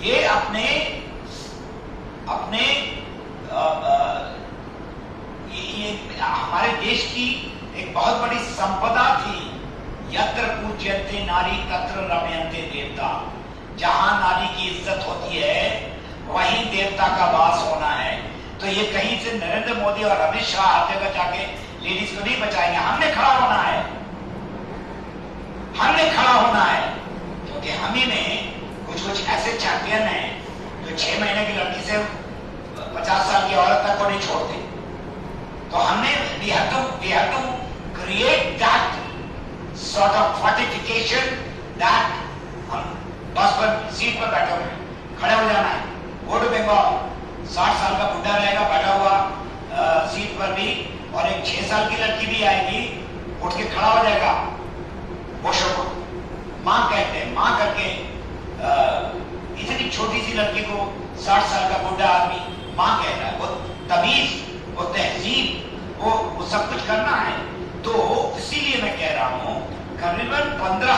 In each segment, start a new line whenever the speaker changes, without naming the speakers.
ये अपने अपने ये हमारे देश की एक बहुत बड़ी संपदा थी। यत्र पूज्यन्ते नारी तत्र रमयन्ते देवता। जहां नारी की इज्जत होती है वहीं देवता का वास होना है। तो ये कहीं से नरेंद्र मोदी और अमित शाह हर जगह जाके लेडीज को नहीं बचाएंगे। हमने खड़ा होना है, हमने खड़ा होना है, क्योंकि हम ही में कुछ ऐसे चैंपियन हैं जो 6 महीने की लड़की से 50 साल की औरत तक को नहीं छोड़ते। तो हमने we have to create that sort of fortification that हम बस पर सीट पर बैठे हुए खड़े हो जाना है। गो टू बंगाल, 60 साल का बुढ़ा रहेगा बैठा हुआ सीट पर भी, और एक 6 साल की लड़की भी आएगी, उठ के खड़ा हो जाएगा। बोशो को माँ कहते हैं, माँ करके इतनी छोटी सी लड़की को 60 साल का बुढ़ा आदमी माँ कहता है। वो तमीज, वो तहजीब, वो सब कुछ करना है। तो इसीलिए मैं कह रहा हूँ करीबन 15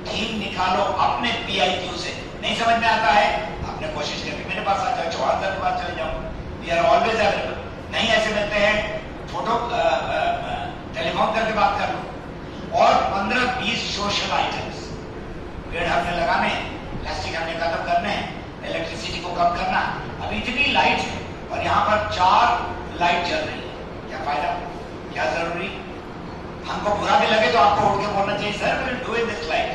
थीम निकालो अपने PIQ से। नहीं समझ में आता है आपने कोशिश करके मेरे पास आ जाओ, चौहान सर के पास चले जाओ, वी आर ऑलवेज अवेलेबल। नहीं ऐसे मिलते हैं, फोटो टेलीफोन करके बात कर लो। और 15-20 सोशल आइटम्स, पेड़ हमने लगाने, प्लास्टिक हमने खत्म करने, इलेक्ट्रिसिटी को कम करना। अब इतनी लाइट है और यहाँ पर 4 लाइट जल रही है, क्या फायदा, क्या जरूरी? हमको बुरा भी लगे तो आपको उठ के बोलना चाहिए sir will do this light.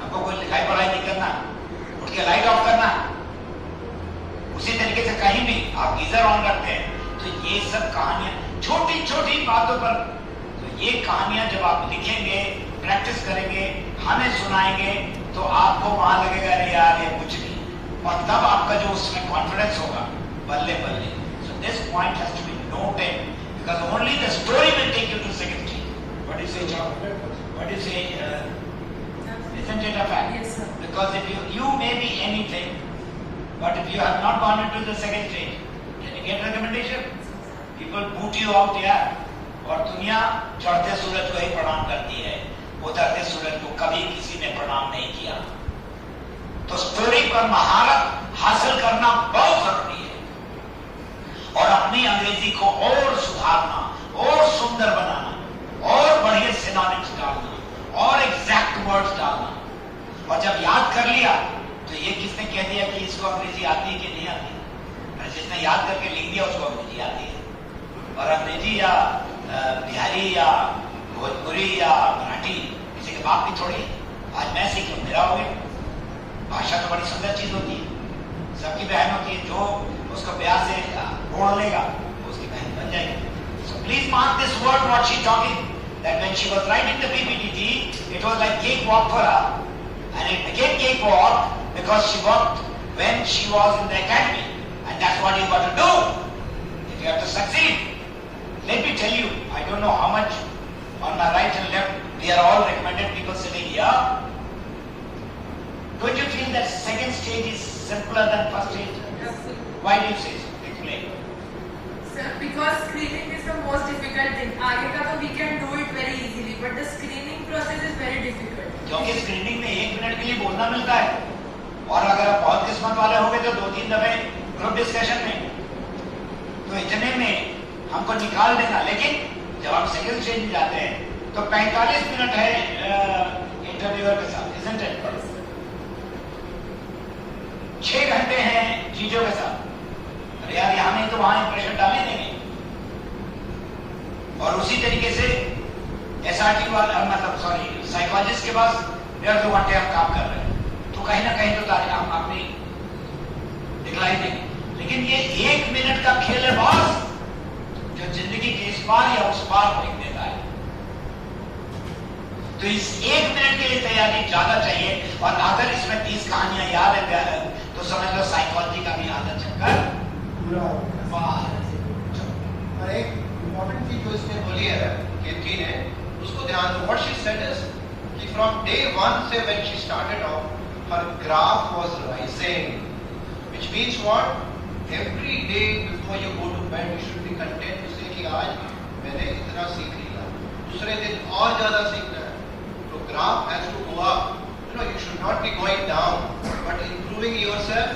हमको कोई लिखाई पढ़ाई नहीं करना, उठ के लाइट ऑफ करना। उसी तरीके से कहीं भी आप गीजर ऑन करते हैं तो ये सब कहानियां छोटी छोटी बातों पर, तो ये कहानियां जब आप लिखेंगे, प्रैक्टिस करेंगे, हमें सुनाएंगे तो आपको वहां लगेगा अरे यार ये कुछ नहीं, और तब आपका जो उसमें कॉन्फिडेंस होगा बल्ले बल्ले। So this point has to be noted because only the story will take you to second stage. What do you say, John? What do you say? Isn't it a fact?
Yes, sir.
Because if you may be anything, but if you have not gone into the second stage, can you get recommendation? People boot you out, यार। और दुनिया चढ़ते सूरज को ही प्रणाम करती है, उतरते सूरज को कभी किसी ने प्रणाम नहीं किया। तो स्टोरी पर महारत हासिल करना बहुत जरूरी है, और अपनी अंग्रेजी को और सुधारना, और सुंदर बनाना, और बढ़िया सिनोनिम्स डालना, और एग्जैक्ट वर्ड्स डालना। और जब याद कर लिया तो ये किसने कह दिया कि इसको अंग्रेजी आती है कि नहीं आती? और जिसने याद करके लिख दिया उसको अंग्रेजी आती है। और अंग्रेजी या बिहारी या भोजपुरी या मराठी किसी के बाप की थोड़ी। आज मैं सीख लूं मेरा हो गया। भाषा तो बड़ी सुंदर चीज होती है, सबकी बहन होती है। जो उसको ब्याह से बोल लेगा उसकी बहन बन जाएगी। So please mark this word what she talking, that when she was writing the PPT, it was like cakewalk for her, and it became cakewalk because she worked when she was in the academy, and that's what you got to do if you have to succeed. Let me tell you, I don't know how much on my right and left we are all recommended people sitting here. Don't you feel that second stage is simpler than first stage?
Yes, sir.
Why do you say so? Explain.
Sir, because screening is the most difficult thing. आगे का तो we can do it very easily, but the screening process is very difficult.
क्योंकि screening में 1 minute के लिए बोलना मिलता है, और अगर आप बहुत किस्मत वाले होंगे तो 2-3 दफे ग्रुप डिस्कशन में, तो इतने में हमको निकाल देना। लेकिन जब हम सेकंड स्टेज में जाते हैं तो 45 मिनट है इंटरव्यूअर के साथ, isn't it? 6 घंटे हैं चीजों के साथ। अरे यार यहाँ नहीं तो वहां इंप्रेशन डालने देंगे। और उसी तरीके से SRT वाला, मतलब सॉरी साइकोलॉजिस्ट के पास 1.5-2 घंटे हम काम कर रहे हैं, तो कहीं ना कहीं तो तारीख हम अपनी दिखलाई देंगे। लेकिन ये 1 मिनट का खेल है बॉस, जो जिंदगी के इस पार या उस पार फेंक देता है। तो इस 1 मिनट के लिए तैयारी ज्यादा चाहिए। और अगर इसमें 30 कहानियां याद है तो समझ लो साइकोलॉजी का भी आधा चक्कर पूरा बाहर।
और एक इम्पोर्टेंट चीज जो इसने बोली है कि थी ने, उसको ध्यान दो। व्हाट शी सेड इज कि फ्रॉम डे 1 से when she started off, her graph was rising, which means what, every day before you go to bed you should be content to say कि आज मैंने इतना सीख लिया, दूसरे दिन और ज्यादा सीखना है। तो graph has to go up, you know, you should not be going down but improving yourself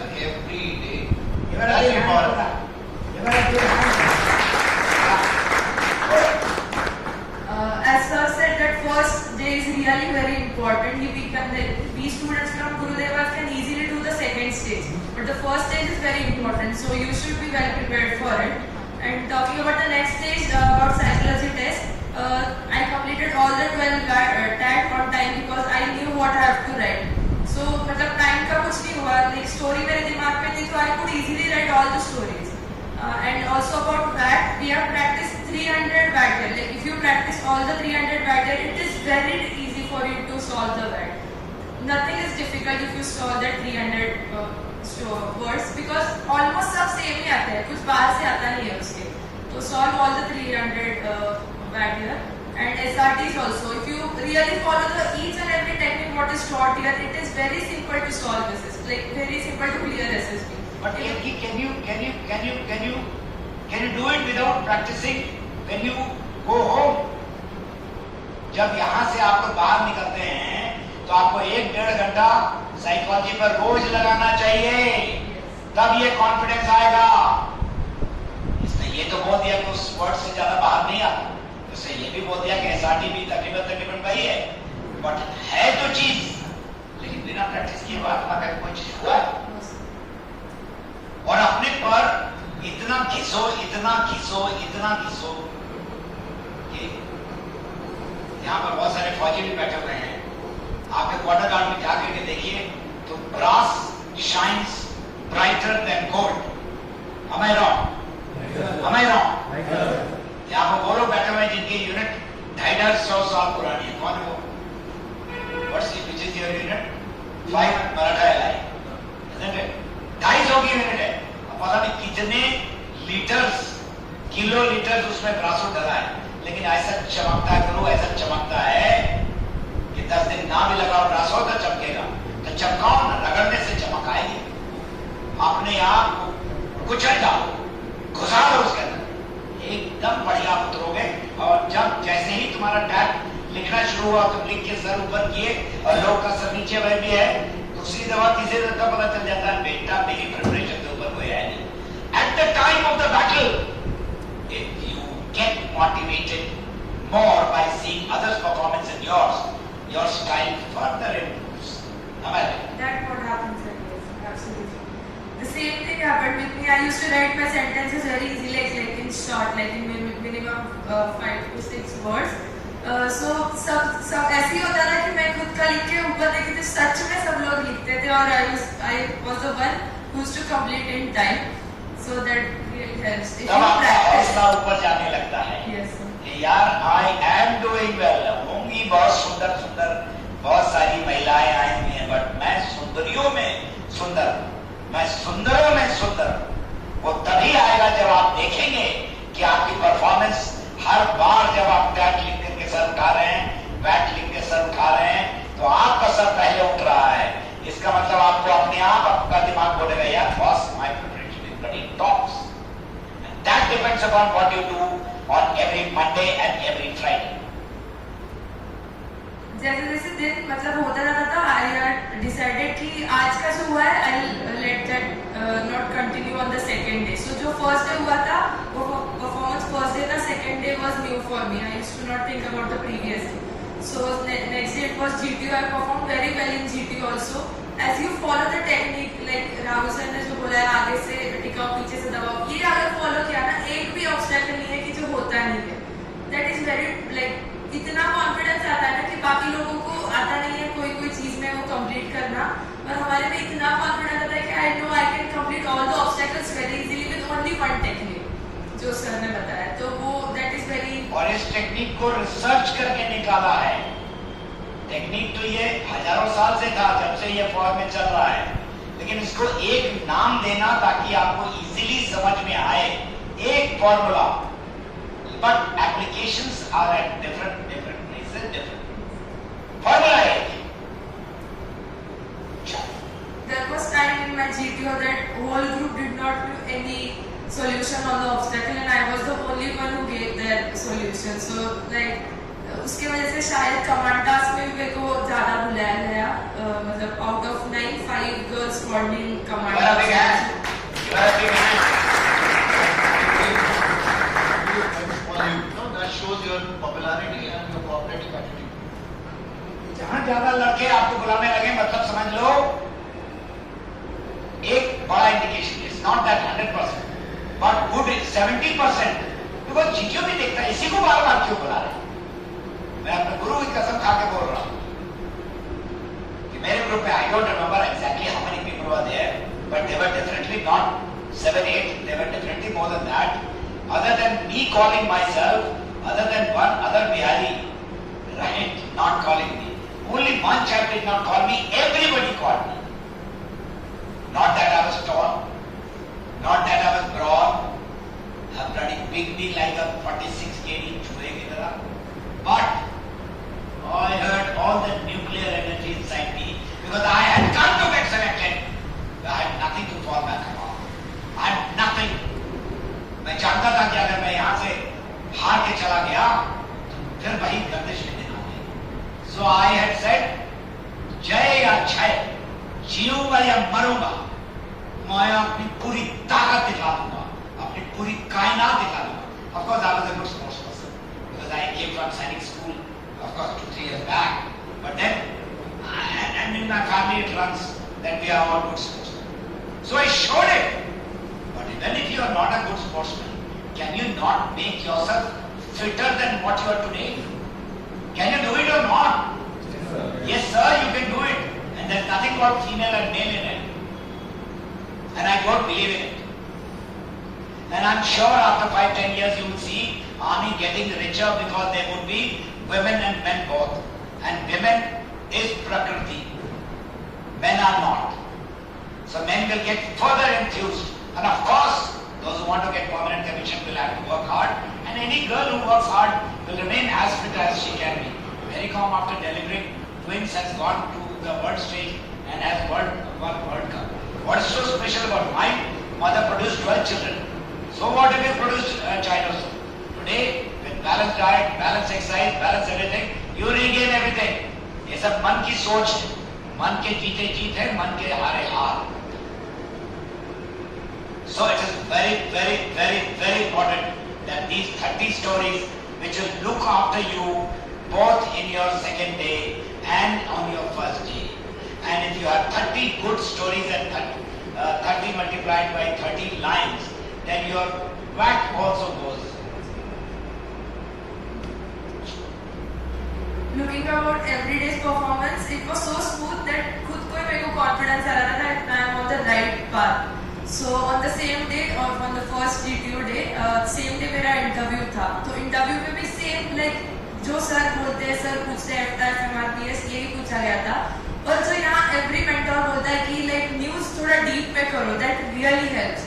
very important. So you should be well prepared for it. And talking about the next stage about psychology test, I completed all the 12 TAT on time because I knew what I have to write. So मतलब time का कुछ नहीं हुआ. Like story मेरे दिमाग में थी, so I could easily write all the stories. And also about VAT, we have practiced 300 VAT. Like if you practice all the 300 VAT, it is very easy for you to solve the VAT. Nothing is difficult if you solve that 300 words because almost सब same ही आते हैं, कुछ बाहर से आता नहीं है उसके. तो solve all the 300 VAT here. And SRTs also. If you really follow the each and every technique what is taught here, it is very simple to solve this. Like very simple to clear SSB.
But can you do it without practicing when you go home? जब यहाँ से आप लोग बाहर निकलते हैं तो आपको 1-1.5 घंटा साइकोलॉजी पर रोज लगाना चाहिए, तब ये कॉन्फिडेंस आएगा. इसने ये तो बोल दिया कि उस वर्ड से ज्यादा बाहर नहीं आता, इसने ये भी बोल दिया कि एसआरटी भी तकरीबन वही है, बट है तो चीज, लेकिन बिना प्रैक्टिस किए बात ना कोई चीज हुआ है. और अपने पर इतना घिसो कि यहाँ पर बहुत सारे फौजी भी बैठे हुए हैं. आपके क्वार्टर गार्ड में जाकर के देखिए तो brass shines brighter than gold. Am I wrong? यहाँ पर वो लोग बैठे हुए हैं जिनकी यूनिट 250 साल पुरानी है. कौन है वो? Which is your unit? 5 Maratha LI, isn't it? 250 की यूनिट है. पता नहीं कितने किलो लीटर्स उसमें ब्रासो डला है, लेकिन ऐसा चमकता है गुरु, ऐसा चमकता है कि 10 दिन ना भी लगाओ ब्रासो तो चमकेगा. तो चमकाओ ना, रगड़ने से चमक आएगी. अपने आप को कुचल डालो, घुसा दो उसके अंदर, एकदम बढ़िया उतरोगे. और जब जैसे ही तुम्हारा टैग लिखना शुरू हुआ तो लिख के सर ऊपर किए और लोग का सर नीचे वह भी है. दूसरी दफा तीसरी दफा पता चल जाता है बेटा मेरी प्रिपरेशन के ऊपर कोई है नहीं. At the time of the battle, if you get motivated more by seeing others' performance and yours, your style further improves. Am I right?
That's what happens. Absolutely. The same thing happened with me. I used to write my sentences very easily, like in short, like in minimum 5 to 6 words. So सब ऐसे ही होता था कि मैं खुद का लिख के ऊपर देखी थी, सच में सब लोग लिखते थे और I was the one who used to complete in time. So that really helps. If
तब
you
आपका
practice.
हौसला ऊपर जाने लगता है.
Yes.
कि यार I am doing well. होंगी बहुत सुंदर बहुत सारी महिलाएं आई हुई हैं, बट मैं सुंदरियों में सुंदर, मैं सुंदरों में सुंदर. वो तभी आएगा जब आप देखेंगे कि आपकी परफॉर्मेंस हर बार जब आप टैग लिख करके सर उठा रहे हैं, बैट लिख के सर उठा रहे हैं, तो आपका सर पहले उठ रहा है. इसका मतलब आपको अपने आप आपका दिमाग बोलेगा यार boss my preparation is very tops. And that depends upon what you do on every Monday and every Friday.
जैसे दिन मतलब होता रहता था, I had decided कि आज का जो हुआ है I'll let that not continue on the second day. So जो first day हुआ था वो performance first day था, second day was new for me. I used to not think about the previous day. So next day it was GTO. I performed very well in GTO also. As you follow the technique, like Rahul sir ने जो बोला है आगे से टिकाओ पीछे से दबाओ, ये अगर follow किया ना, एक भी obstacle नहीं है कि जो होता नहीं है. That is very like इतना कॉन्फिडेंस आता है ना कि बाकी लोगों को आता नहीं है कोई चीज में वो कंप्लीट करना, और हमारे में इतना कॉन्फिडेंस आता है कि I know I can complete all the obstacles very easily with only one technique जो सर ने बताया. तो वो दैट इज वेरी.
और इस टेक्निक को रिसर्च करके निकाला है. टेक्निक तो ये हजारों साल से था, जब से ये फॉर्म में चल रहा है, लेकिन इसको एक नाम देना ताकि आपको इजीली समझ में आए, एक formula. But applications are at different places, different. Formula है.
There was time in my GTO that whole group did not give any solution on the obstacle and I was the only one who gave their solution. So like उसके वजह से शायद command task में भी मेरे को ज़्यादा बुलाया गया. मतलब out of 9, 5 girls scored in command task.
That shows your popularity and your cooperative attitude.
जहाँ ज्यादा लड़के आपको बुलाने लगे मतलब समझ लो एक बड़ा इंडिकेशन है. not that 100%, but good is 70%. Because GTO भी देखता है, इसी को बार बार क्यों बुला रहे? मैं अपने गुरु की कसम खा के बोल रहा हूँ कि मेरे ग्रुप में I don't remember exactly how many people were there, but they were definitely not 7, 8. They were definitely more than that. Other than me calling myself, other than one other Bihari, right, not calling me. Only one chap did not call me. Everybody called me. Not that I was tall, not that I was broad, a bloody big knee like a 46 kg chule ki tarah. But I heard all the nuclear energy inside me because I had come to get selected. I had nothing to fall back upon. I had nothing. मैं जानता था कि अगर मैं यहाँ से हार के चला गया तो फिर वही गर्दिश में दिन आएंगे. So I had said, जय या क्षय, जीऊंगा या मरूंगा, मैं अपनी पूरी ताकत दिखा दूंगा, अपनी पूरी कायनात दिखा दूंगा. Of course, I was a good sports person because I came from Sainik School, of course, 2-3 years back. But then, and in my family it runs that we are all good sportsmen. So I showed it. But even if you are not a good sportsman, can you not make yourself fitter than what you are today? Can you do it or not? Yes, sir, you can do it. And there's nothing called female and male in it. And I don't believe in it. And I'm sure after 5-10 years you will see army getting richer because there would be women and men both. And women is Prakriti. Men are not. So men will get further enthused. And of course, those who want to get permanent commission will have to work hard. And any girl who works hard will remain as fit as she can be. Mary Kom, after delivering twins, has gone to the world stage and has won World Cup. What is so special about mine? Mother produced 12 children. So what if you produced a child also? Today, with balanced diet, balanced exercise, balanced everything, you regain everything. ये सब मन की सोच है. मन के जीते जीत है, मन के हारे हार. So it is very, very, very, very important that these 30 stories which will look after you both in your second day and on your first day. And if you have 30 good stories and 30 multiplied by 30 lines, then your whack also goes.
Looking about everyday's performance, it was so smooth that खुद को ही मेरे को confidence आ रहा था that I am on the right path. So on the same day or on the first GTO day, same day मेरा interview था. तो interview में भी same like जो सर बोलते हैं, सर पूछते हैं FTF MRPS यही पूछा गया था. और जो यहाँ every mentor बोलता है कि like news थोड़ा deep में करो, that really helps.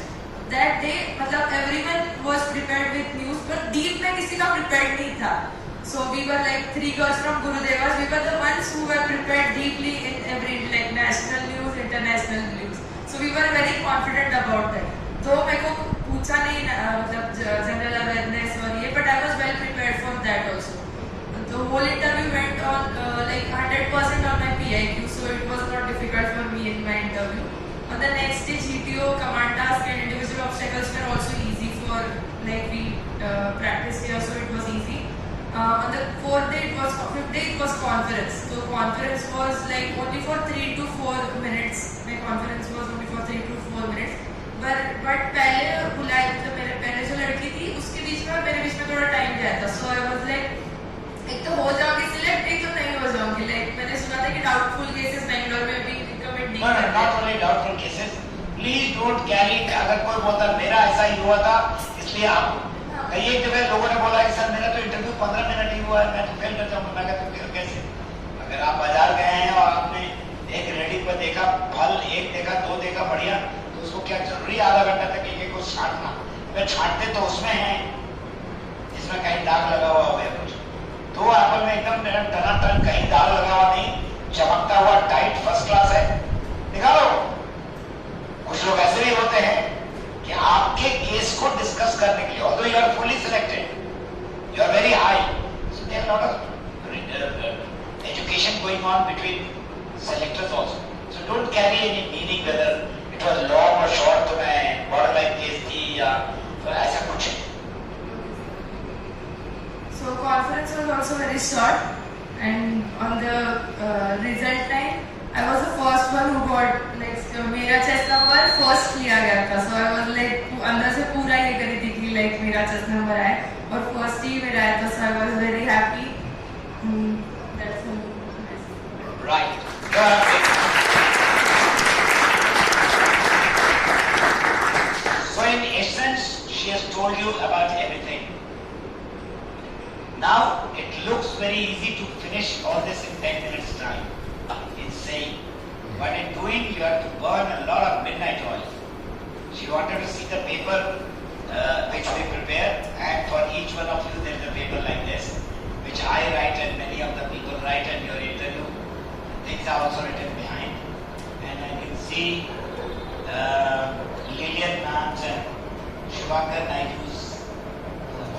That day मतलब everyone was prepared with news, but deep में किसी का prepared नहीं था. So we were like 3 girls from Gurudevas. We were the ones who were prepared deeply in every like national news, international news. So we were very confident about that. though मेरे को पूछा नहीं मतलब general awareness और ये, but I was well prepared for that also. The whole interview went on like 100% on my PIQ, so it was not difficult for me in my interview. On the next day, GTO, command task and individual obstacles were also easy for like we practiced here, so it was easy. On the fifth day it was conference. So conference was like only for 3 to 4 minutes. My conference was only for 3 to 4 minutes. But पहले बुलाए मतलब मेरे पहले जो लड़की थी उसके बीच में मेरे बीच में थोड़ा टाइम गया था. So I was like एक तो हो जाओगी सिलेक्ट, एक तो नहीं हो जाऊंगी. Like मैंने सुना था कि डाउटफुल केसेस बेंगलोर में भी रिकमेंड नहीं करते.
Not only doubtful cases. Please don't carry. अगर कोई बोलता मेरा ऐसा ही हुआ था इसलिए आप कई एक जगह लोगों ने बोला कि सर मेरा तो इंटरव्यू 15 मिनट ही हुआ है, मैं तो फेल कर जाऊंगा. मैं कहता हूँ कैसे? अगर आप बाजार गए हैं और आपने एक रेडी पर देखा फल, एक देखा, 2 देखा बढ़िया, तो उसको क्या जरूरी आधा घंटा तक एक को छांटना? अगर छांटते तो उसमें है जिसमें कहीं दाग लगा हुआ हो या कुछ. 2 एप्पल में एकदम टनाटन कहीं दाग लगा हुआ नहीं, चमकता हुआ टाइट फर्स्ट क्लास है, निकालो. कुछ लोग ऐसे भी होते हैं कि आपके केस को डिस्कस करने के लिए, although you are fully selected, you are very high, so there are a lot of education going on between selectors also. So don't carry any meaning whether it was long or short. तो मैं borderline case थी या तो ऐसा कुछ है.
So conference was also very short, and on the result time, I was the first one who got like मेरा chest था नंबर फर्स्ट लिया गया था, सो आई वाज लाइक अंदर से पूरा ये करी थी कि लाइक मेरा चेस्ट नंबर आए और फर्स्ट ही मेरा आया था, so I was very happy. That's all.
Right. So in essence, she has told you about everything. Now it looks very easy to finish all this in 10 minutes time. Insane. But in doing, you have to burn a lot of midnight oil. She wanted to see the paper which we prepare, and for each one of you there is a paper like this, which I write and many of the people write, and your interview things are also written behind. And I can see Lillian Ma'am's and Shubhankar Naidu's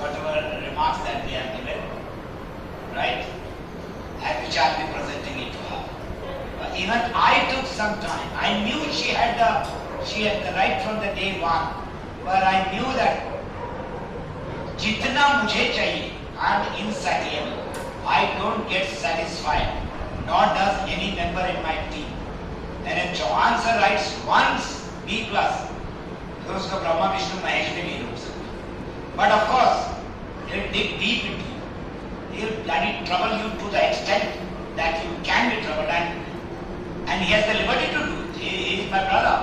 whatever remarks that they have given, right? And which I'll be presenting it to her. But even I took some time. I knew she had the right from the day one, but I knew that jitna mujhe chahiye, I'm insatiable. I don't get satisfied, nor does any member in my team. And if Chauhan sir writes once B+, तो उसको ब्रह्मा विष्णु महेश भी नहीं रोक सकते. But of course, he'll dig deep into you. He'll bloody trouble you to the extent that you can be troubled, and he has the liberty to do it. He is my brother.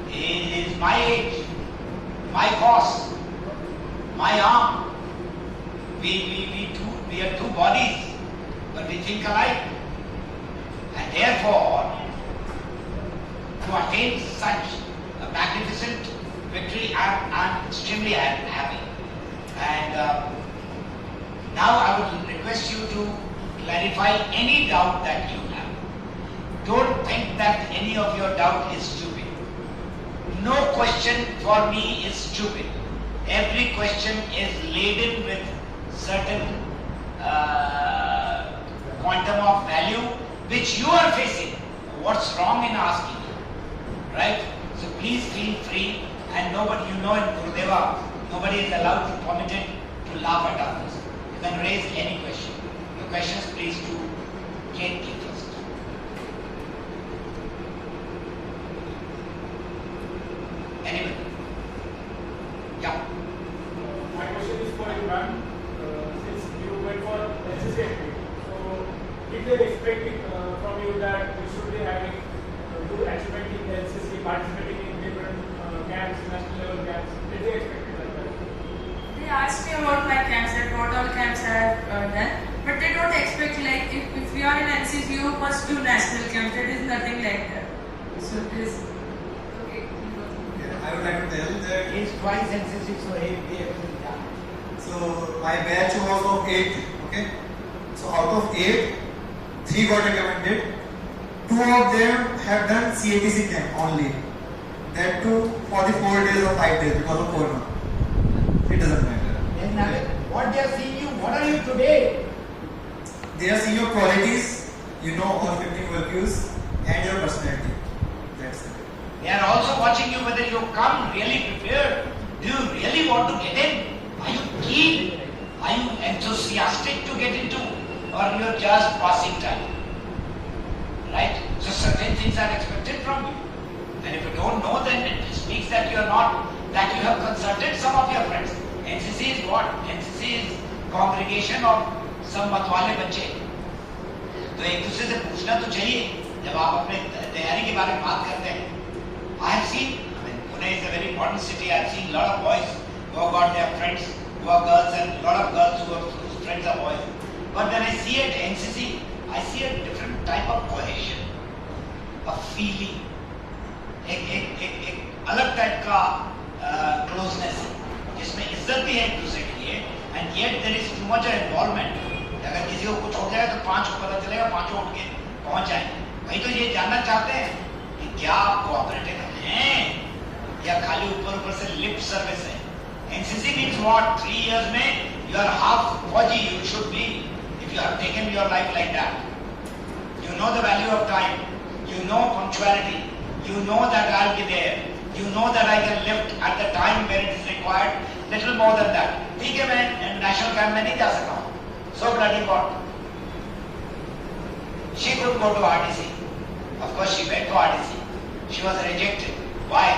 He is my age, my boss, my arm. We are two bodies, but we think alike. And therefore, to attain such a magnificent victory, I'm extremely happy. And now I would request you to clarify any doubt that you have. Don't think that any of your doubt is stupid. No question for me is stupid. Every question is laden with certain quantum of value which you are facing. What's wrong in asking? Right? So please feel free, and nobody, you know, in Gurudeva, nobody is allowed to permitted to laugh at others. You can raise any question. Your questions please to Kate first. Anybody? Yeah.
My question is for you, ma'am. Since you went for NCC, so did they expect it from you that you should be having good achievement in NCC, participating in different camps, national level camps? Did they expect it like that?
They asked me about my camps, that what all camps I have done, but they don't expect like if we are in NCC, you must do national camps. There is nothing like that. So it is okay.
I would like to tell that.
He is twice NCC, so he will be able to tell.
So my batch was of 8. Okay. So out of 8, 3 got recommended. 2 of them have done CATC camp only. That too for the 4 days or 5 days because of corona. It doesn't matter.
What they are seeing you, what are you today?
They are seeing your qualities, you know, all 15 values and your personality. That's it.
They are also watching you whether you come really prepared. Do you really want to get in? Are you keen? Are you enthusiastic to get into? Or you're just passing time? Right? So certain things are expected from you. And if you don't know, then it speaks that you are not, that you have consulted some of your friends. NCC is what? NCC is congregation of some मतवाले बच्चे. तो एक दूसरे से पूछना तो चाहिए जब आप अपने तैयारी के बारे में बात करते हैं. I have seen, Pune is a very modern city. I have seen a lot of boys who have got their friends who are girls, and a lot of girls whose friends are boys. But when I see at NCC, I see a different type of cohesion, a feeling, एक अलग type का closeness है, जिसमें इज्जत भी है एक दूसरे के लिए, and yet there is too much involvement. अगर किसी को कुछ हो जाए तो 5 को पता चलेगा, 5 उठ के पहुंच जाएंगे. भाई तो ये जानना चाहते हैं कि क्या आप कोऑपरेटिव हैं या खाली ऊपर से लिप सर्विस है. NCC means what? 3 years में you are half fauji. You should be, if you have taken your life like that. You know the value of time. You know punctuality. You know that I'll be there. You know that I can lift at the time where it is required. Little more than that. ठीक है, मैं national camp में नहीं जा सकता हूँ. So bloody what? She could go to RDC. Of course, she went to RDC. She was rejected. Why?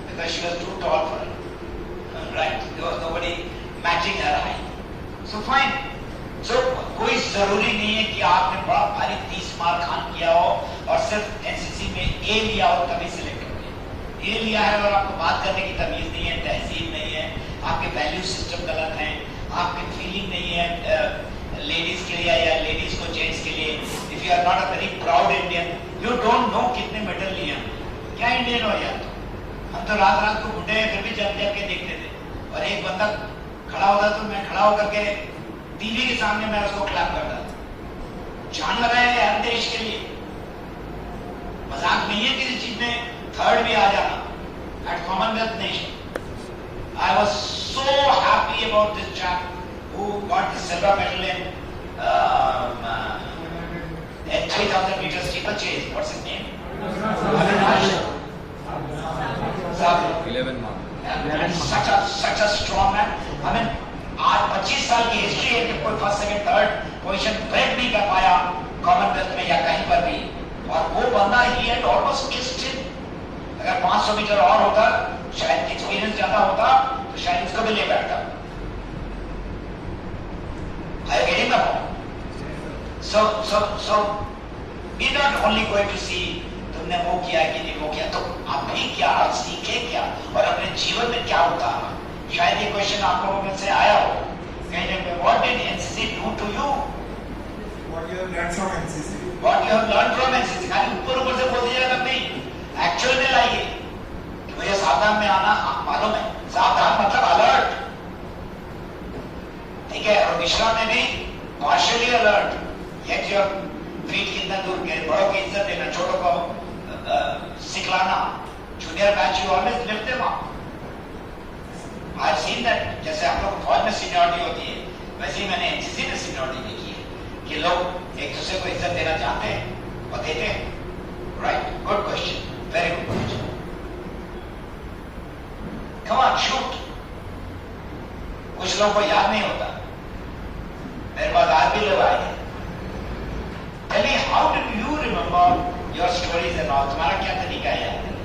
Because she was too tall for it. Right? There was nobody matching her height. So fine. So कोई जरूरी नहीं है कि आपने बड़ा भारी 30 मार खान किया हो और सिर्फ एनसीसी में ए लिया हो तभी सिलेक्ट हो गए। ए लिया है और आपको बात करने की तमीज नहीं है, तहजीब नहीं है, आपके वैल्यू सिस्टम गलत हैं, आपकी फीलिंग नहीं है लेडीज के लिए या लेडीज को जेंट्स के लिए। If you are not a very proud Indian, you don't know कितने मेडल लिए हमने। क्या इंडियन हो यार? हम तो रात रात को बुढ़े हैं फिर भी जब जब के देखते थे, और एक बंदा खड़ा होता तो मैं खड़ा होकर के टीवी के सामने मैं उसको क्लैप करता था। जान लगाया यार देश के लिए, मजाक नहीं है किसी चीज में थर्ड भी आ जाना eight Commonwealth nation. I was so happy about this chap who got the silver medal in 3,000 meters steeplechase. What's his name? Avinash.
11 mark.
Such a strong man. I mean, आज 25 साल की हिस्ट्री है कि कोई first second third position break नहीं कर पाया Commonwealth में या कहीं पर भी, और वो बंदा ही एंड ऑलमोस्ट किस्ड हिम। अगर 500 मीटर और होता, शायद एक्सपीरियंस ज्यादा होता तो शायद इसको भी ले बैठता। Are you getting the point? So be not only going to see तुमने वो किया कि नहीं वो किया, तो आप भी क्या सीखे क्या और अपने जीवन में क्या उतारा। शायद ये क्वेश्चन आप लोगों में से आया हो कहीं जगह, what did NCC do to you?
What you have learned from NCC?
What you have learned from NCC? खाली ऊपर से बोल दीजिएगा नहीं, एक्चुअल में लाइए कि मुझे सावधान में आना मालूम है। सावधान मतलब अलर्ट, ठीक है? और मिश्रा में भी partially alert, yet your feet कितना दूर के, बड़ों की इज्जत देना, छोटों को सिखलाना। Junior batch you always lift them up. I have seen that. जैसे आप लोग फौज में सीनियरिटी होती है, वैसे ही मैंने एनसीसी में सीनियरिटी देखी है कि लोग एक दूसरे को इज्जत देना चाहते हैं और देते हैं। Right? Good question, very good question. Come on, shoot. कुछ लोगों को याद नहीं होता, मेरे पास आज भी लोग आए। Tell me, how did you remember your stories and all? तुम्हारा क्या तरीका है याद करने?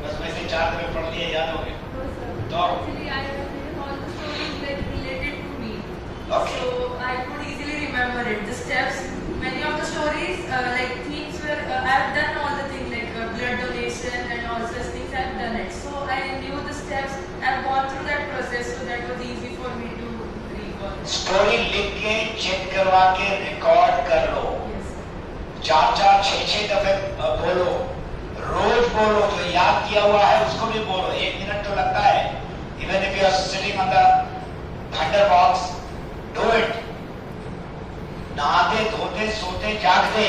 बस वैसे 4 दफे पढ़ लिए याद हो गए। तो
Actually, I have written all the stories related to me.
Okay.
So I could easily remember it. The steps, many of the stories, like themes where I have done all the things like blood donation and all such things. I have done it. So I knew the steps. I have gone through that process, so that was easy for me to recall.
Story लिख के check करवा के record कर लो।
Yes.
4-4, 6-6 दफे बोलो, रोज बोलो, जो याद किया हुआ है उसको भी बोलो। 1 मिनट तो लगता है। Even if you are sitting on the thunder box, do it. नहाते धोते सोते जागते,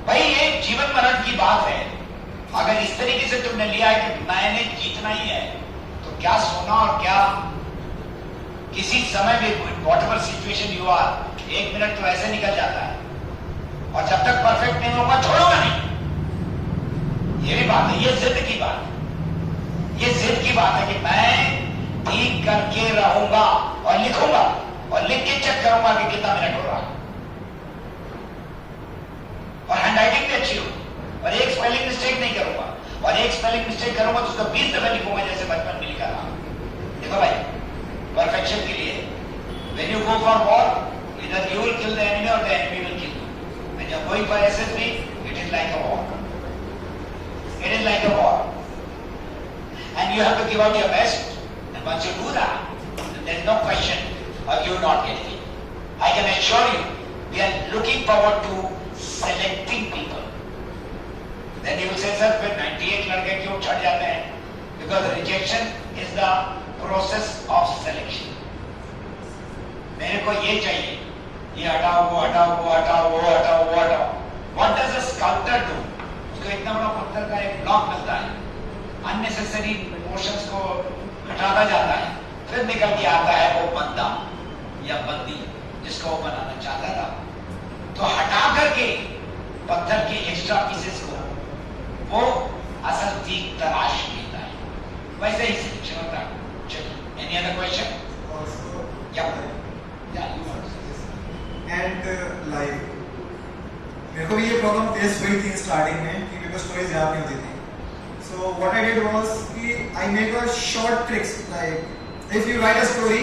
भाई ये जीवन मरण की बात है। अगर इस तरीके से तुमने लिया है कि मैंने जीतना ही है, तो क्या सोना और क्या किसी समय भी whatever situation you are, 1 minute तो ऐसे निकल जाता है। और जब तक परफेक्ट नहीं होगा छोड़ूंगा नहीं, ये भी बात है। ये जिद की बात है, ये जिद की बात है कि मैं ठीक करके रहूंगा और लिखूंगा और लिख के चेक करूंगा कि कितना मिनट हो रहा है। और हैंडराइटिंग भी अच्छी हो, और एक स्पेलिंग मिस्टेक नहीं करूंगा, और एक स्पेलिंग मिस्टेक करूंगा तो उसको 20 दफे लिखूंगा जैसे बचपन में लिखा था। देखो भाई, परफेक्शन के लिए when you go for war, either you will kill the enemy or the enemy will kill you. When you are going for SSB, it is like a war. It is like a war, and you have to give out your best. And once you do that, then there is no question of you not getting it. I can assure you, we are looking forward to selecting people. Then you will say, sir, फिर 98 लड़के क्यों छट जाते हैं? Because rejection is the process of selection. मेरे को ये चाहिए, ये हटाओ, वो हटाओ, वो हटाओ, वो हटाओ, वो हटाओ। What does a sculptor do? उसको इतना बड़ा पत्थर का एक ब्लॉक मिलता है, अननेसेसरी पोर्शंस को हटाता जाता है, फिर निकल के आता है वो बंदा या बंदी जिसको वो बनाना चाहता था। तो हटा करके पत्थर के एक्स्ट्रा पीसेस को वो असल चीज तलाश लेता है। वैसे ही सिलेक्शन होता है। चलिए, any other question?
Also,
Yeah, you want to say this?
and live. मेरे को भी ये प्रॉब्लम फेस हुई थी स्टार्टिंग में कि मेरे को स्टोरीज याद नहीं होती थी। what I did was कि I make a short tricks like if you write a story,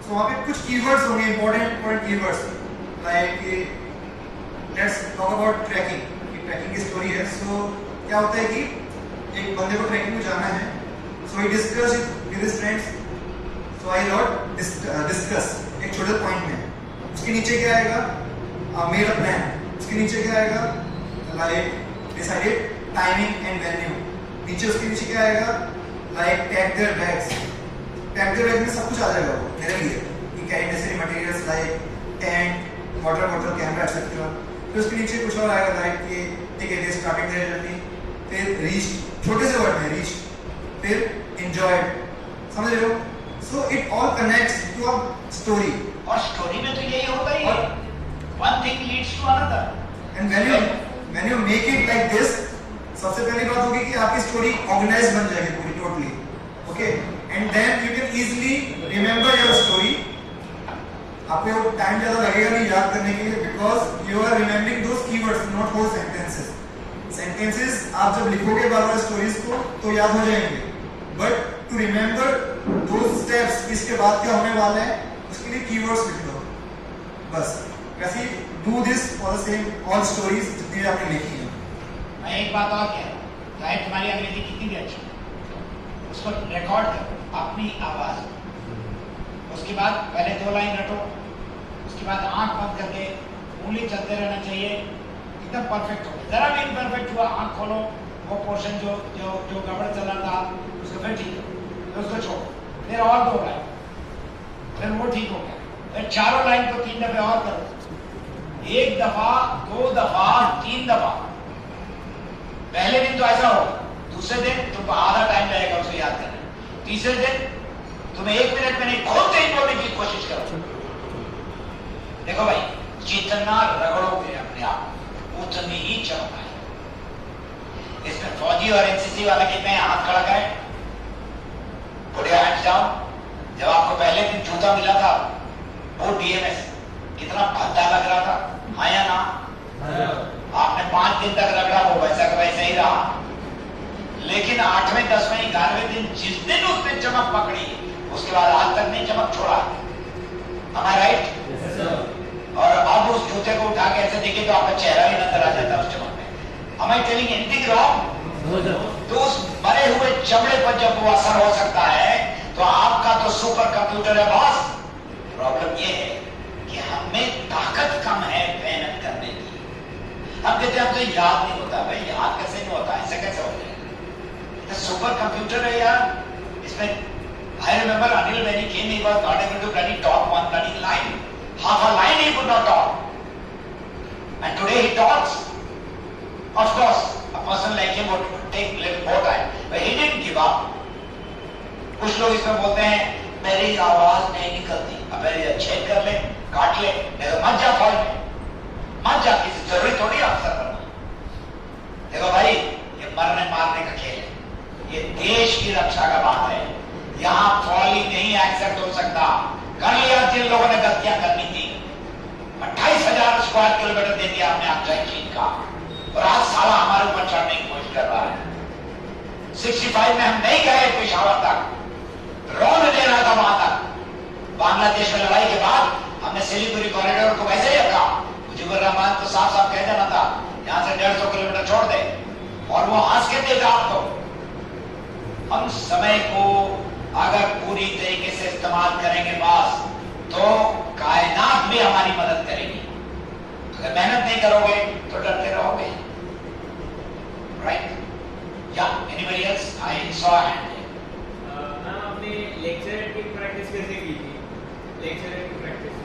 so वहाँ पे कुछ keywords होंगे important keywords like let's talk about trekking. कि trekking की story है, so क्या होता है कि एक बंदे को trekking में जाना है, so he discussed it with his friends. So I wrote discuss एक छोटे point में. उसके नीचे क्या आएगा? Made a plan. उसके नीचे क्या आएगा? Like decided timing and venue. नीचे उसके नीचे क्या आएगा? Like pack their bags. Pack their bags में सब कुछ आ जाएगा वो मेरे लिए. कि carry necessary materials like tent, water bottle, camera, etc. फिर उसके नीचे कुछ और आएगा like कि ठीक है, they started their journey. फिर reached, छोटे से word में reached. फिर enjoyed. समझ रहे हो? So it all connects to a story.
और स्टोरी में तो यही होता ही है, one thing leads to another.
And when you make it like this, सबसे पहली बात होगी कि आपकी स्टोरी ऑर्गेनाइज बन जाएगी पूरी totally, okay, and then you can easily remember your story. आपको टाइम ज्यादा लगेगा नहीं याद करने के लिए, because you are remembering those keywords, not whole sentences. Sentences आप जब लिखोगे बार बार स्टोरीज को तो याद हो जाएंगे, but to remember those steps, इसके बाद क्या होने वाला है, उसके लिए कीवर्ड्स लिख लो बस. वैसे do this for the same all stories जितनी आपने लिखी है.
मैं एक बात और कह रहा हूँ, चाहे तुम्हारी अंग्रेजी कितनी भी अच्छी, उसको रिकॉर्ड करो अपनी आवाज में. उसके बाद पहले 2 लाइन रटो, उसके बाद आंख बंद करके उंगली चलते रहना चाहिए, एकदम परफेक्ट हो. जरा भी इम्परफेक्ट हुआ आंख खोलो, वो पोर्शन जो जो जो गड़बड़ चल रहा था उसको फिर ठीक करो, फिर उसको छोड़ो, फिर और 2 लाइन, फिर वो ठीक हो गया, फिर 4 लाइन को 3 दफे और करो, 1 दफा 2 दफा 3 दफा. पहले दिन तो ऐसा हो, दूसरे दिन तुमको आधा टाइम लगेगा उसको याद करने, तीसरे दिन तुम्हें 1 मिनट में नहीं खोलते ही बोलने की कोशिश करो. देखो भाई, जितना रगड़ोगे अपने आप उतनी ही चमक आएगी. इसमें फौजी और एनसीसी वाला कितने हाथ खड़ा करें, पुट योर हैंड्स डाउन. जब आपको पहले दिन जूता मिला था वो डीएमएस कितना भद्दा लग रहा था, हाँ या ना? आपने 5 दिन तक रगड़ा, वो वैसा का वैसा ही रहा. लेकिन 8वें 10वें 11वें दिन जिस दिन उसने चमक पकड़ी, उसके बाद आज तक नहीं चमक छोड़ा. Am I right? और अब उस जूते को उठा के ऐसे देखे तो आपका चेहरा भी नजर आ जाता उस चमक में. Am I telling anything wrong? तो उस मरे हुए चमड़े पर जब वो असर हो सकता है, तो आपका तो सुपर कंप्यूटर है बॉस. प्रॉब्लम ये है कि हमें ताकत कम है मेहनत करने की. हम कहते हैं अब तो याद नहीं होता. भाई याद कैसे नहीं होता, ऐसे कैसे हो जाएगा? सुपर कंप्यूटर है यार. इसमें I remember Anil when he came, he was not able to bloody talk one bloody line. Half a line he could not talk. And today he talks. Of course, a person like him would take little more time, but he didn't give up. कुछ लोग इसमें बोलते हैं मेरी आवाज नहीं निकलती, अब मेरी छेद कर ले, काट ले, नहीं तो मत जा फौज में, मत जा, किसी जरूरी थोड़ी अफसर बनना. देखो भाई, ये मरने मारने का खेल है, ये देश की रक्षा का बात है. यहाँ फॉली नहीं एक्सेप्ट हो सकता. कर लिया जिन लोगों ने गलतियां करनी थी. 28,000 स्क्वायर किलोमीटर दे दिया हमने आपको चीन का, और आज साला हमारे ऊपर चढ़ने की कोशिश कर रहा है. 65 में हम नहीं गए पेशावर तक, रौन दे रहा था वहां तक. बांग्लादेश में लड़ाई के बाद हमने सिलीगुड़ी कॉरिडोर को वैसे ही रखा. मुजीबुर रहमान तो साफ साफ कह देना था यहां से 150 किलोमीटर छोड़ दे, और वो हंस के देगा आपको. हम समय को अगर पूरी तरीके से इस्तेमाल करेंगे बॉस, तो कायनात भी हमारी मदद करेगी. अगर मेहनत नहीं करोगे तो डरते रहोगे. राइट? या anybody else? I saw hand.
Ma'am आपने लेक्चर की प्रैक्टिस कैसे की थी? लेक्चर की practice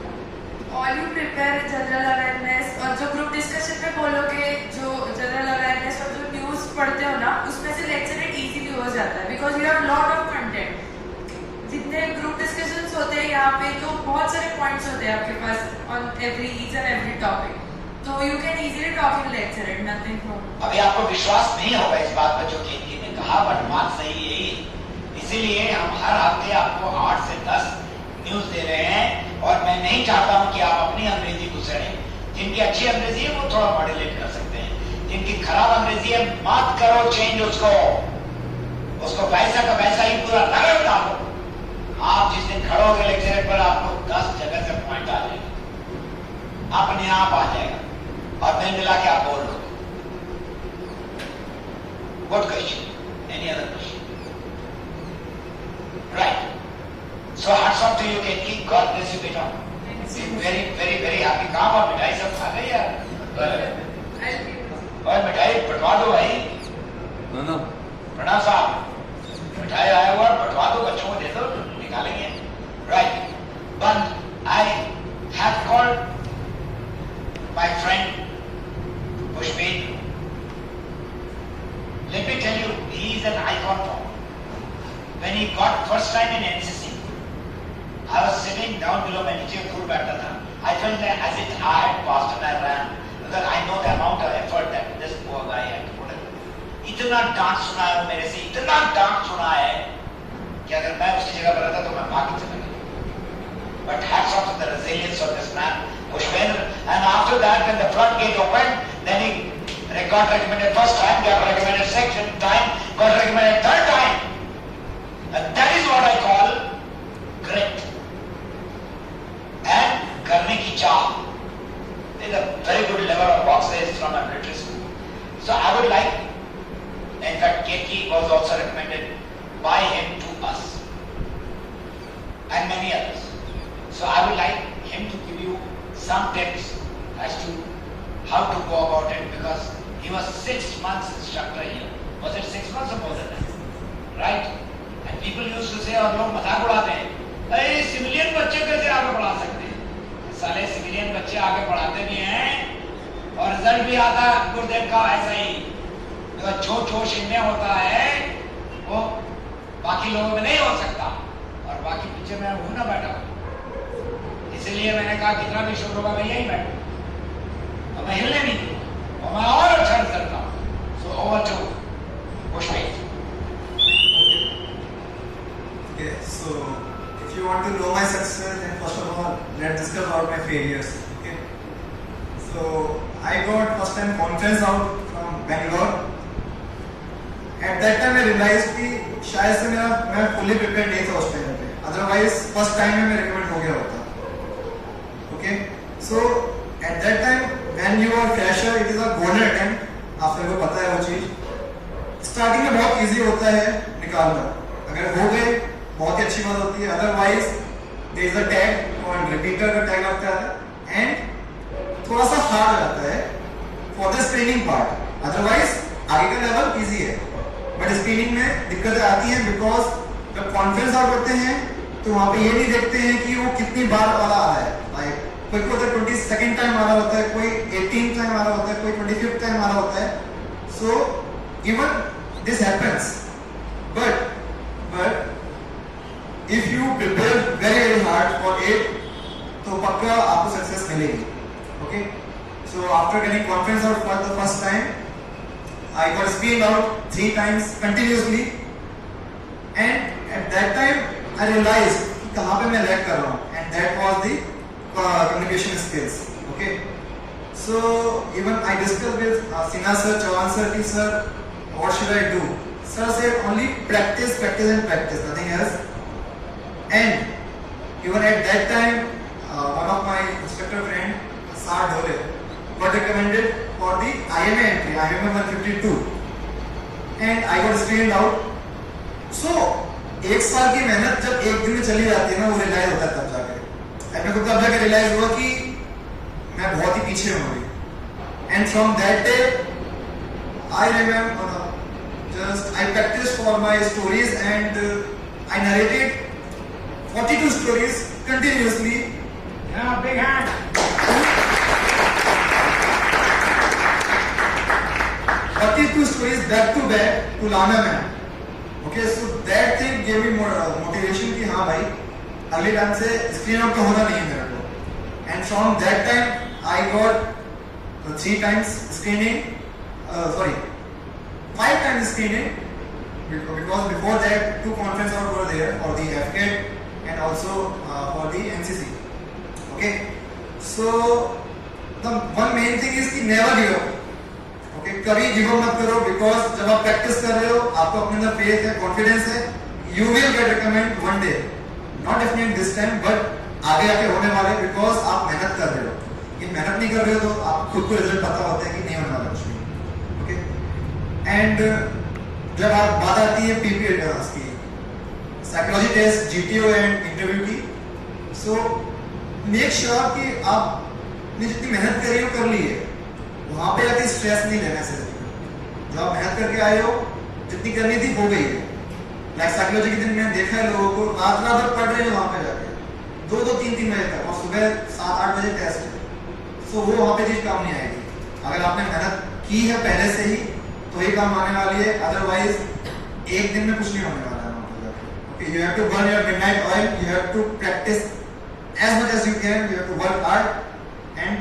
All you prepare general awareness, और जो ग्रुप डिस्कशन में बोलोगे, जो जनरल अवेयरनेस और जो न्यूज़ पढ़ते हो ना, उसमें से लेक्चर इजीली हो जाता है, because you have lot of content. जितने ग्रुप डिस्कशंस होते हैं यहाँ पे, तो बहुत सारे पॉइंट्स होते हैं आपके पास on each and every topic, तो you can easily talk in lecture and nothing wrong.
अभी आपको विश्वास नहीं होगा इस बात पर जो केंद्र ने कहा, बट बात सही यही है. इसीलिए हम हर हफ्ते आपको 8 से 10 न्यूज दे रहे हैं, और मैं नहीं चाहता हूं कि आप अपनी अंग्रेजी को सड़ें. जिनकी अच्छी अंग्रेजी है वो थोड़ा मॉड्यूलेट कर सकते हैं, जिनकी खराब अंग्रेजी है मत करो चेंज उसको. उसको पैसा का पैसा ही पूरा नगद डालो। आप जिस दिन खड़े होगे लेक्चर पर आपको 10 जगह से पॉइंट आ जाएगा, अपने आप आ जाएगा और मिल मिला के आप बोल लो। What question? Any other question? Right. So hats off to you, Ketki. God bless you, beta. Very, very, very happy. काम और मिठाई सब खा गए यार। और मिठाई बंटवा दो भाई। प्रणव साहब, मिठाई आया हुआ बंटवा दो, बच्चों को दे दो, निकालेंगे। Right. But I have called my friend Pushpin. Let me tell you, he is an icon for me. When he got first time in NCC, I was sitting down below my नीचे फूल बैठा था. I felt that as if I had passed and I ran, because I know the amount of effort that this poor guy had to put in. इतना डांट सुना है मेरे से, इतना डांट सुना है कि अगर मैं उसकी जगह पर रहता तो मैं भाग चला गया. But hats off to the resilience of this man, Pushpendra. And after that, when the floodgate opened, then he got recommended first time, got recommended second time, got recommended third time. And that is what I call grit. And करने की चाह. There's a very good level of boxers from a military school. So I would like, in fact, Ketki was also recommended by him to us and many others. So I would like him to give you some tips as to how to go about it, because he was 6 months instructor here. Was it 6 months or more than that? Right? And people used to say, और लोग मजाक उड़ाते हैं, अरे civilian बच्चे कैसे आगे पढ़ा सकते हैं? साले सिविलियन बच्चे आगे पढ़ाते भी हैं और रिजल्ट भी आता है गुरुदेव का ऐसा ही। जो जोश इनमें होता है वो बाकी लोगों में नहीं हो सकता, और बाकी पीछे मैं हूं ना बैठा, इसलिए मैंने कहा कितना भी शोर होगा मैं यही बैठूं और मैं हिलने नहीं दूंगा और मैं और अच्छा रिजल्ट पाऊंगा। So over to Pushpin.
Okay, so if you want to know my success, then first of all, let's discuss about my failures. Okay, so I got first time conference out from Bangalore. At that time I realized कि शायद से मैं fully prepared नहीं था उस time पे, otherwise first time में मैं recommend हो गया होता. Okay, so at that time when you are fresher, it is a golden attempt. आप सबको पता है वो चीज. स्टार्टिंग में बहुत इजी होता है निकालना, अगर हो गए बहुत ही अच्छी बात होती है, otherwise there is a tag और रिपीटर का टैग लगता है एंड थोड़ा सा हार्ड रहता है for the screening part, otherwise आगे का लेवल इजी है. बट स्क्रीनिंग में दिक्कतें आती हैं बिकॉज जब कॉन्फ्रेंस आउट करते हैं तो वहाँ पे ये नहीं देखते हैं कि वो कितनी बार वाला आ रहा है. लाइक कोई को 22nd टाइम आ रहा होता है, कोई 18th टाइम आ रहा होता है, कोई 25th टाइम आ रहा होता है. सो even this happens, but if you prepare very hard for it, तो पक्का आपको सक्सेस मिलेगी. Okay, so after getting conference out for the first time, I got screened out 3 times continuously, and at that time I realized कि कहाँ पे मैं lag कर रहा हूँ, and that was the communication skills. Okay, so even I discussed with Sinha sir, Chauhan sir, T sir, what should I do? Sir said only practice, practice and practice, nothing else. And even at that time, one of my instructor friend, Sar Dhole, got recommended for the IMA entry, IMA 152, and I got screened out. So एक साल की मेहनत जब एक दिन में चली जाती है ना, वो रियलाइज होता है तब जाके. मेरे को तब जाके रियलाइज हुआ कि मैं बहुत ही पीछे हूँ. And from that day, I remember I practiced for my stories and I narrated 42 stories continuously.
Yeah, big hand.
42 stories back to back to Lana Man. Okay, so that thing gave me more motivation कि हाँ भाई अगले time से screen out तो होना नहीं है मेरे को. And from that time I got 3 times screening. 5 times screening, because before that 2 conferences out were there for the FCAT and also for the NCC. Okay, so the one main thing is to never give up. Okay, कभी give up मत करो, because जब आप practice कर रहे हो आपको अपने अंदर फेथ है, कॉन्फिडेंस है, you will get recommend one day, not definitely this time but आगे आके होने वाले, बिकॉज आप मेहनत कर रहे हो। ये मेहनत नहीं कर रहे हो तो आप खुद को रिजल्ट पता होता है कि नहीं होने वाला कुछ भी। ओके, एंड जब आप बात आती है पीपीए की psychology test, GTO and interview की, सो मेक श्योर कि आपने जितनी मेहनत करी हो कर ली है, वहां पे जाके स्ट्रेस नहीं लेना से। जो आप मेहनत करके आए हो, जितनी करनी थी हो गई है। लाइक साइकोलॉजी के दिन मैंने देखा है लोगों को रात रात भर पढ़ रहे हैं वहां पे जाके 2-2, 3-3 बजे तक, और सुबह 7-8 बजे टेस्ट है। सो वो वहां पे चीज काम नहीं आएगी। अगर आपने मेहनत की है पहले से ही तो ही काम आने वाली है, अदरवाइज एक दिन में कुछ नहीं होने वाला है वहां पे जाके। Okay, you have to burn your midnight oil, you have to practise as much as you can, you have to work hard and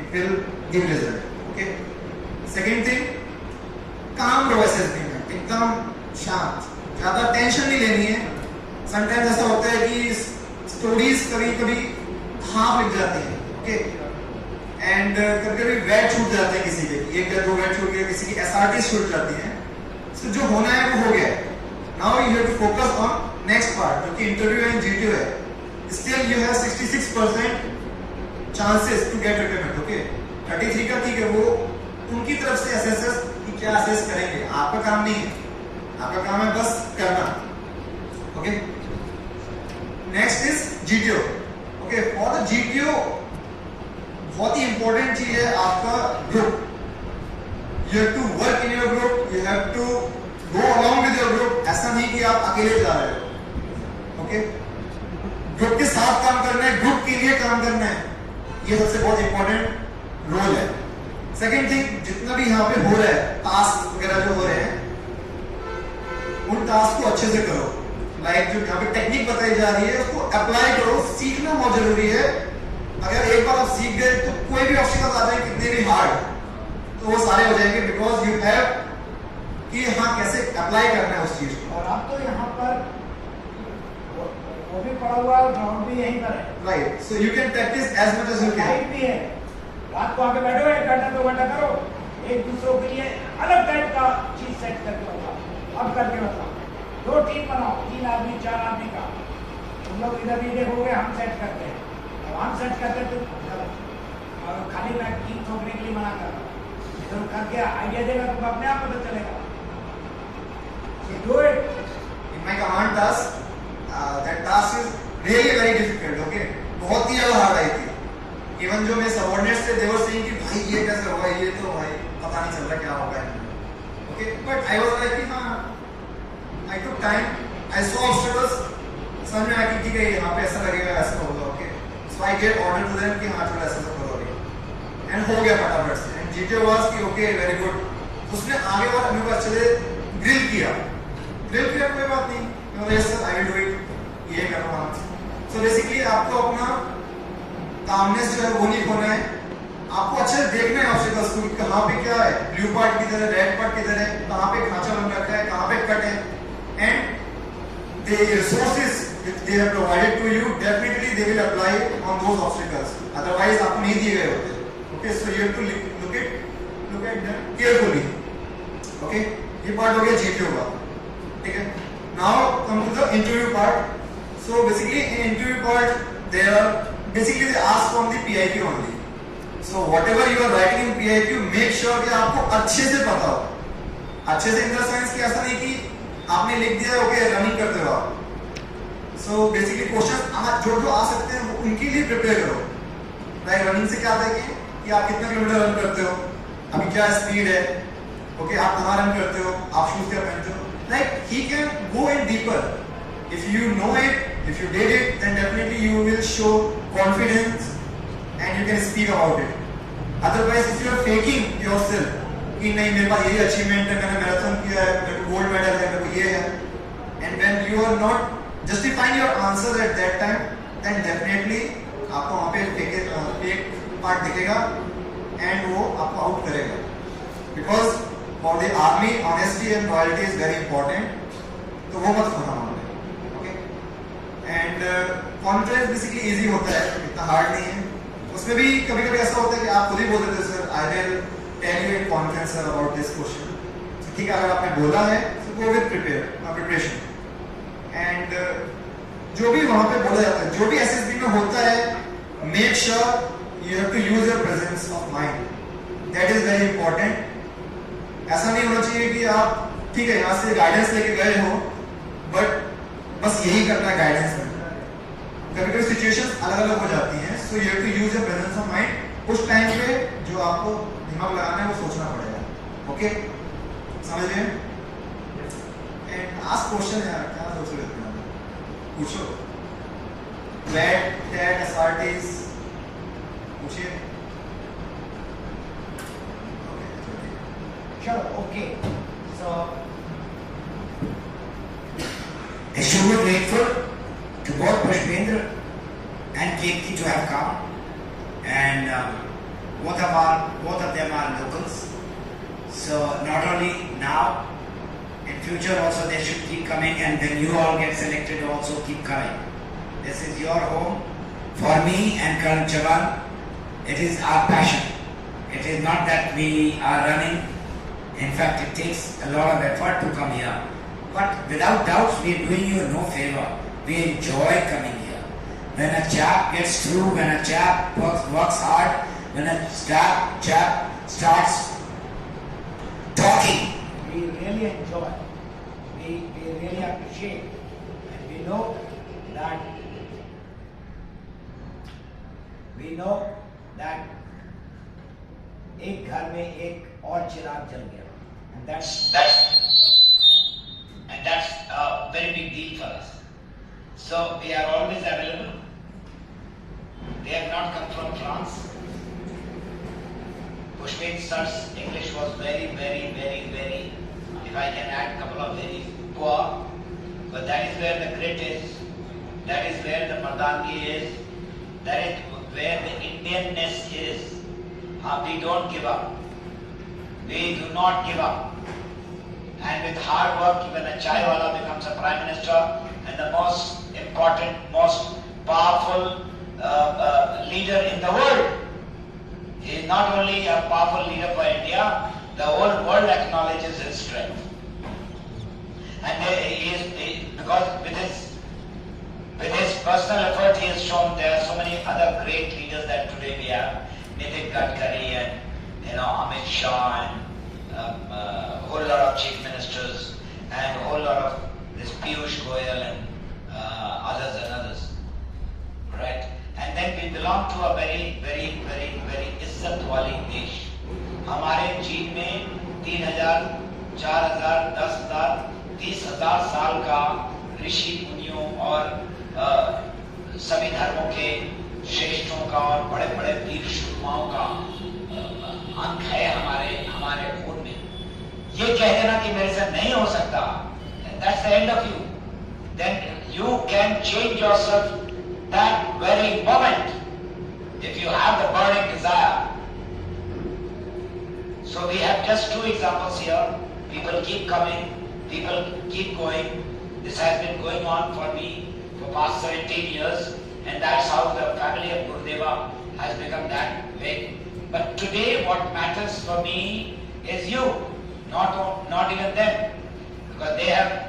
it will give result. Okay, second thing, काम रहो assessment में, एकदम शांत, ज्यादा tension नहीं लेनी है। Sometimes ऐसा होता है कि स्टोरीज कभी कभी हाफ लिख जाती हैं, ओके, एंड कभी कभी वेट छूट जाते हैं किसी के, एक या दो वेट छूट गए, किसी की एसआरटी छूट जाती है। सो जो होना है वो हो गया। Now you have to focus on next part, जो कि इंटरव्यू एंड जीटीओ है। Still you have 66% chances to get recommended. Okay, 33 का ठीक है, वो उनकी तरफ से असेसर्स कि क्या असेस करेंगे, आपका काम नहीं है, आपका काम है बस करना। Okay, next is GTO. Okay, for the GTO बहुत ही इंपॉर्टेंट चीज है आपका group. You have to work in your group, you have to go along with your group. ऐसा नहीं कि आप अकेले जा रहे हो। ओके, ग्रुप के साथ काम करना है, ग्रुप के लिए काम करना है, ये सबसे बहुत इंपॉर्टेंट रोल है। सेकंड थिंग, जितना भी यहाँ पे हो रहा है, टास्क वगैरह जो हो रहे हैं, उन टास्क को अच्छे से करो। लाइक जो यहाँ पे टेक्निक बताई जा रही है उसको अप्लाई करो, सीखना बहुत जरूरी है। अगर एक बार आप सीख गए तो कोई भी ऑब्स्टिकल्स आ जाए कितने भी हार्ड, तो वो सारे हो जाएंगे, बिकॉज यू हैव कि हाँ कैसे अप्लाई करना है उस चीज को।
और आप तो यहाँ पर वो भी पड़ा हुआ है, ग्राउंड भी यहीं पर है,
right, so you can practise as much as you can.
Light भी है। रात को आके बैठो, 1 घंटा 2 घंटा करो, एक दूसरों के लिए अलग टाइप का चीज सेट करके बताओ। अब करके बताओ, 2 टीम बनाओ, 3 आदमी 4 आदमी का, तुम लोग इधर भी देखोगे, हम सेट करते हैं, अब हम सेट करते तो और खाली मैं टीम थोपने के लिए मना कर रहा हूँ। इधर करके आइडिया देगा तो अपने आप पता चलेगा। Do it.
In my command task, that task is really very difficult. Okay, बहुत ही ज्यादा हार्ड आई थी। इवन जो मेरे सबऑर्डिनेट्स थे, they were saying कि भाई ये कैसे होगा, ये तो भाई पता नहीं चल रहा क्या होगा। Okay, but I was like कि हाँ, I took time, I saw obstacles, समझ में आया कि ठीक है यहाँ पे ऐसा लगेगा, ऐसा होगा। Okay, so I get order to them कि हाँ चलो ऐसा तो करो, and हो गया फटाफट से। And GTO was कि okay, very good। उसने आगे बार अपने को अच्छे से ग्रिल किया कोई बात नहीं, yes sir I will do it, ये करना। सो बेसिकली आपको अपना कामनेस जो है वो नहीं खोना है, आपको अच्छे से देखना है ऑब्स्टिकल्स को, कहाँ पे क्या है, ब्लू पार्ट किधर है, रेड पार्ट किधर है, कहाँ पे खांचा बन रखा है, कहाँ पे कट है, and the resources which they have provided to you, definitely they will apply on those obstacles, otherwise आपको नहीं दिए गए होते। Okay, so you have to look at them carefully। Okay, ये पार्ट हो गया GTO का, ठीक है। Now come to the interview part। So basically in interview part they ask from the PIQ only। So whatever you are writing in PIQ, make sure कि आपको अच्छे से पता हो। अच्छे से इन द सेंस कि ऐसा नहीं कि आपने लिख दिया ओके रनिंग करते हो आप। So basically क्वेश्चन जो आ सकते हैं वो उनके लिए प्रिपेयर करो। लाइक रनिंग से क्या आता है कि आप कितना किलोमीटर रन करते हो, अभी क्या स्पीड है, ओके आप कहाँ रन करते हो, आप शूज क्या पहनते हो। Like he can go in deeper. If you know it, if you did it, then definitely you will show confidence and you can speak about it. Otherwise, if you are faking yourself, कि नहीं मेरे पास ये achievement है, मैंने marathon किया है, मेरे को गोल्ड मेडल है, मेरे को ये है, and when you are not justifying your answer at that time, then definitely आपको वहाँ पे फेक पार्ट दिखेगा and वो आपको आउट करेगा। Because for the army, honesty and loyalty is very important, तो वो मत खोना वहाँ पे, okay? And conference basically easy होता है, इतना हार्ड नहीं है। उसमें भी कभी-कभी ऐसा होता है कि आप खुद ही बोल देते हो sir I will tell you in conference about this question. So ठीक है, अगर आपने बोला है so go with preparation. And जो भी वहाँ पे बोला जाता है, जो भी SSB में होता है, make sure you have to use your presence of mind. That is very important. ऐसा नहीं होना चाहिए कि आप ठीक है यहाँ से गाइडेंस लेके गए हो बट बस यही करना है गाइडेंस में. कभी-कभी सिचुएशंस अलग-अलग हो जाती हैं, so you have to use your presence of mind. उस टाइम पे जो आपको दिमाग लगाना है वो सोचना पड़ेगा. ओके, समझ गए? एंड आस्क क्वेश्चन यार, क्या सोच रहे हो? पूछो. that SRTs पूछिए.
चलो, okay. So
they should be grateful to both Pushpendra and Kirti to have come, and both of them are locals. So not only now, in future also they should keep coming, and when you all get selected also keep coming. This is your home. For me and Colonel Chavan, it is our passion. It is not that we are running. In fact, it takes a lot of effort to come here. But without doubt, we are doing you no favor. We enjoy coming here. When a chap gets through, when a chap works hard, when a chap starts talking,
we really enjoy. We really appreciate, and we know that एक घर में एक और चिराग जल गया, and
that's a very big deal for us. So we are always available. They have not come from France. Pushpendra sir's English was very, if I can add, couple of very poor. But that is where the grit is. That is where the Mardangi is. That is where the Indianness is. We don't give up. We do not give up. And with hard work, even a chaiwala becomes a prime minister, and the most important, most powerful leader in the world. He is not only a powerful leader for India, the whole world acknowledges his strength. And because with his personal effort, he has shown there are so many other great leaders that today we have. Nitin Gadkari and Amit Shah and a whole lot of chief ministers and a whole lot of this Piyush Goyal and others, right? And then we belong to a very इज्जत वाली देश. हमारे चीन में 3,000, 4,000, 10,000, 30,000 साल का ऋषि मुनियों और सभी धर्मों के श्रेष्ठों का और बड़े वीर शूरमाओं का अंक है हमारे खून में. ये कह देना कि मेरे से नहीं हो सकता, that's the end of you. Then you can change yourself that very moment if you have the burning desire. So we have just two examples here. People keep coming, people keep going. This has been going on for me for past 17 years, and that's how the family of Gurudeva has become that big. But today what matters for me is you, not even them, because they have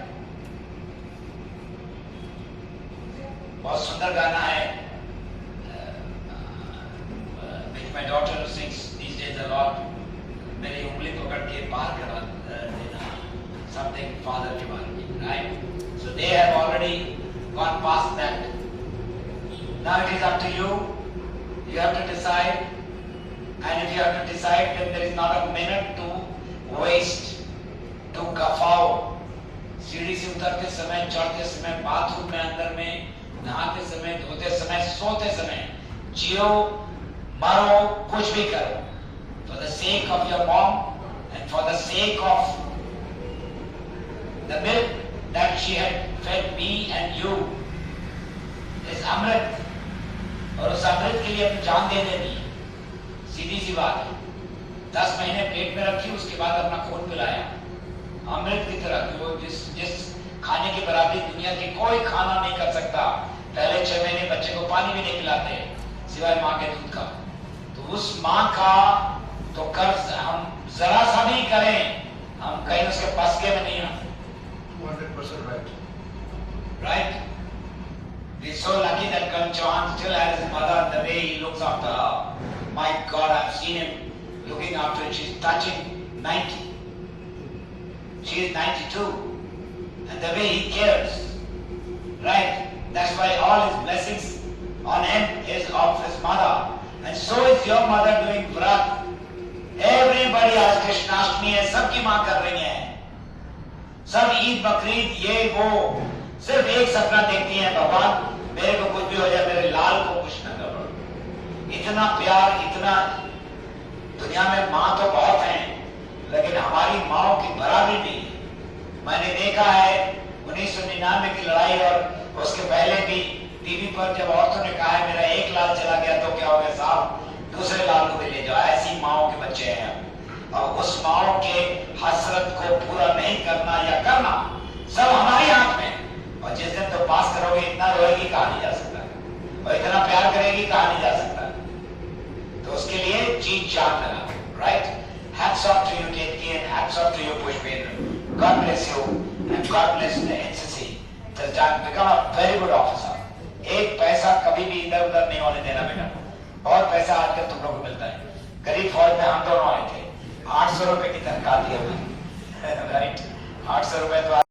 बहुत सुंदर गाना है which my daughter sings these days a lot. मेरी उंगली पकड़ के पार करा देना, something father के बारे में, right? So they have already gone past that. Now it is up to you. You have to decide, and if you have to decide, then there is not a minute to waste, to guffaw. सीढ़ी से उतरते समय, चढ़ते समय, bathroom में, अंदर में, नहाते समय, धोते समय, सोते समय, जियो, मरो, कुछ भी करो. For the sake of your mom and for the sake of the milk that she had fed me and you is अमृत, और उस अमृत के लिए अपनी जान दे देनी है. सीधी सी बात है. 10 महीने पेट में रखी, उसके बाद अपना खून पिलाया. अमृत की तरह, जो जिस खाने की बराबरी दुनिया की कोई खाना नहीं कर सकता. पहले 6 महीने बच्चे को पानी भी नहीं पिलाते सिवाय माँ के दूध का. तो उस माँ का तो कर्ज हम जरा सा भी करें, हम कहीं उसके पास के में नहीं हैं।
200% right.
Right? We're so lucky that Karan Chauhan still has his mother, the way he looks after her. My God, I've seen him looking after her. She's touching 90. She is 92. And the way he cares. Right? That's why all his blessings on him is of his mother. And so is your mother doing vrat. Everybody आज कृष्णाष्टमी है, सबकी माँ कर रही है, सब ईद बकरीद ये वो, सिर्फ एक सपना देखती है, भगवान मेरे को कुछ भी हो जाए, मेरे लाल को कुछ न करो। इतना प्यार, इतना दुनिया में माँ तो बहुत हैं, लेकिन हमारी माँओं की बराबरी नहीं है। मैंने देखा है 1999 की लड़ाई और उसके पहले भी टीवी पर जब औरतों ने कहा है मेरा एक लाल चला गया तो क्या हो गया साहब, दूसरे लाल को भी ले जाओ। ऐसी माँओं के बच्चे हैं, और उस माँओं के हसरत को पूरा नहीं करना या करना सब हमारे हाथ में। और जिस दिन तो पास करोगे, इतना रोएगी कहा नहीं जा सकता, और इतना प्यार करेगी कहा नहीं जा सकता। तो उसके लिए जी जान लगा। Right? Hats off to you, Ketki, and hats off to you, Pushpendra. God bless you, and God bless the NCC. Become a very good officer. एक पैसा कभी भी इधर उधर नहीं होने देना बेटा। बहुत पैसा आजकल तुम लोग को मिलता है। गरीब फौज में हम दोनों आए थे, 800 रुपए की तनख्वाह दी हमें। राइट? 800 रुपए तो